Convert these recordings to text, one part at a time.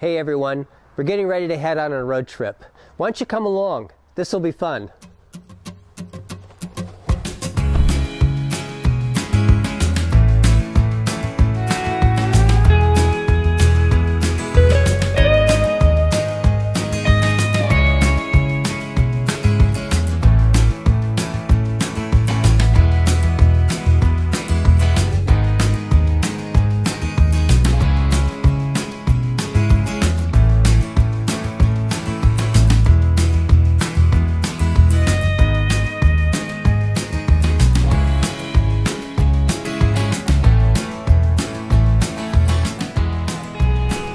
Hey everyone, we're getting ready to head on a road trip. Why don't you come along? This will be fun.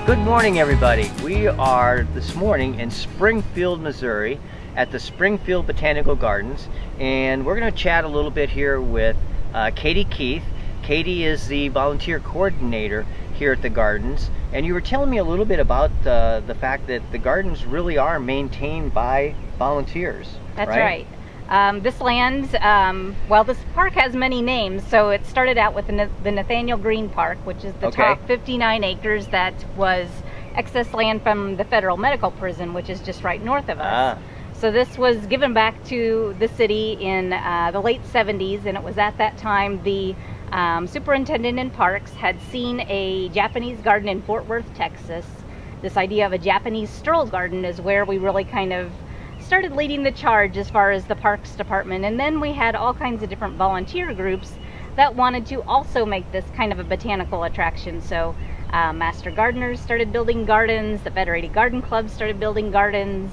Good morning, everybody. We are this morning in Springfield, Missouri at the Springfield Botanical Gardens, and we're going to chat a little bit here with Katie Keith. Katie is the volunteer coordinator here at the gardens, and you were telling me a little bit about the fact that the gardens really are maintained by volunteers. That's right. This land, well, this park has many names. So it started out with the Nathaniel Green Park, which is the top 59 acres that was excess land from the federal medical prison, which is just right north of us. So this was given back to the city in the late 70s, and it was at that time the superintendent in parks had seen a Japanese garden in Fort Worth, Texas. This idea of a Japanese stroll garden is where we really kind of started leading the charge as far as the parks department, and then we had all kinds of different volunteer groups that wanted to also make this kind of a botanical attraction. So master gardeners started building gardens, the Federated Garden Club started building gardens,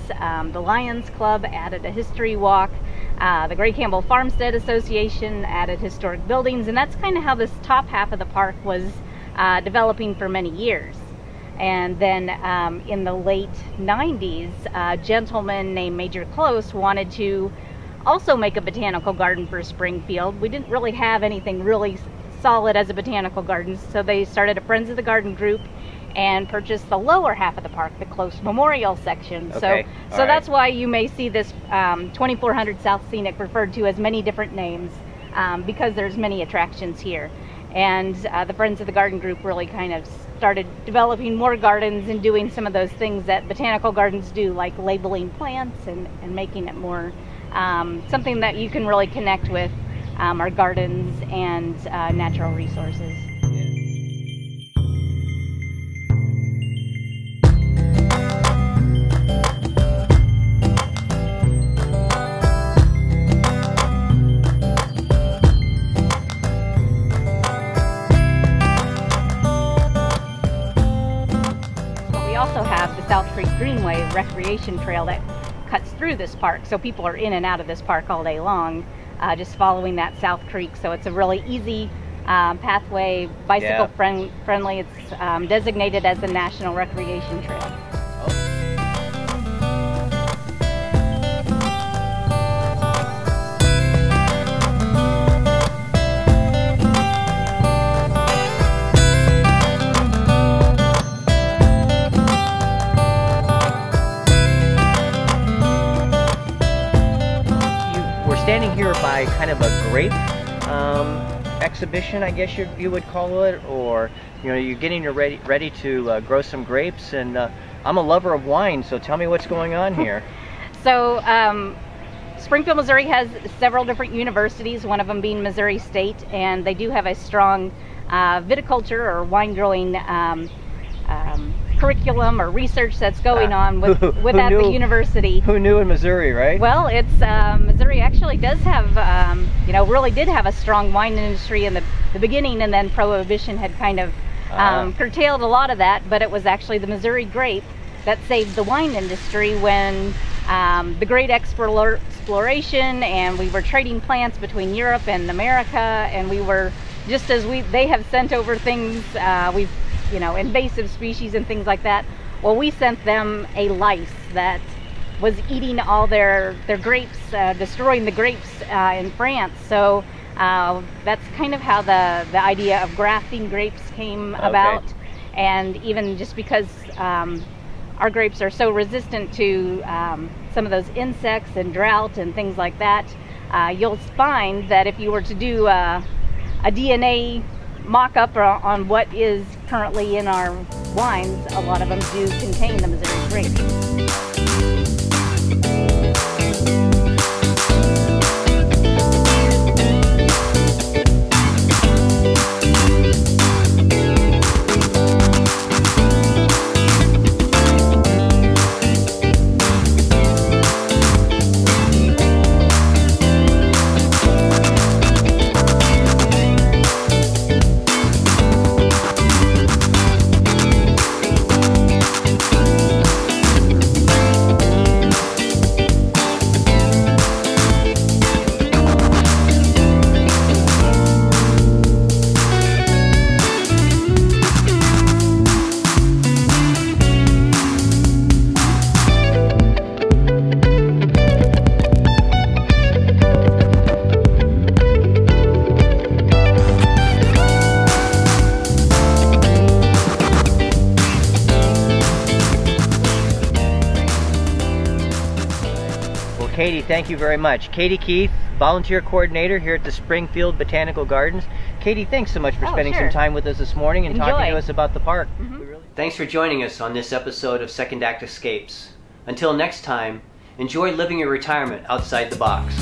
the Lions Club added a history walk, the Gray Campbell Farmstead Association added historic buildings, and that's kind of how this top half of the park was developing for many years. And then in the late 90s, a gentleman named Major Close wanted to also make a botanical garden for Springfield. We didn't really have anything really solid as a botanical garden, so they started a Friends of the Garden group and purchased the lower half of the park, the Close Memorial section. So that's why you may see this 2400 South Scenic referred to as many different names, because there's many attractions here. And the Friends of the Garden group really kind of started developing more gardens and doing some of those things that botanical gardens do, like labeling plants and making it more something that you can really connect with our gardens and natural resources. South Creek Greenway recreation trail that cuts through this park, so people are in and out of this park all day long, just following that South Creek. So it's a really easy pathway, bicycle friendly. It's designated as a National Recreation Trail. Standing here by kind of a grape exhibition, I guess you would call it, or you're getting ready to grow some grapes, and I'm a lover of wine, so tell me what's going on here. So Springfield, Missouri has several different universities, one of them being Missouri State, and they do have a strong viticulture or wine growing curriculum or research that's going on at the university. Who knew in Missouri, right? Well, it's Missouri actually does have, really did have a strong wine industry in the beginning, and then Prohibition had kind of curtailed a lot of that, but it was actually the Missouri grape that saved the wine industry when the great exploration, and we were trading plants between Europe and America, and we were, just as they have sent over things, invasive species and things like that. Well, we sent them a lice that was eating all their grapes, destroying the grapes in France. So that's kind of how the idea of grafting grapes came about. And even just because our grapes are so resistant to some of those insects and drought and things like that, you'll find that if you were to do a DNA mock-up on what is currently in our wines, a lot of them do contain the Missouri grape. Katie, thank you very much. Katie Keith, volunteer coordinator here at the Springfield Botanical Gardens. Katie, thanks so much for spending some time with us this morning and talking to us about the park. Thanks for joining us on this episode of Second Act Escapes. Until next time, enjoy living your retirement outside the box.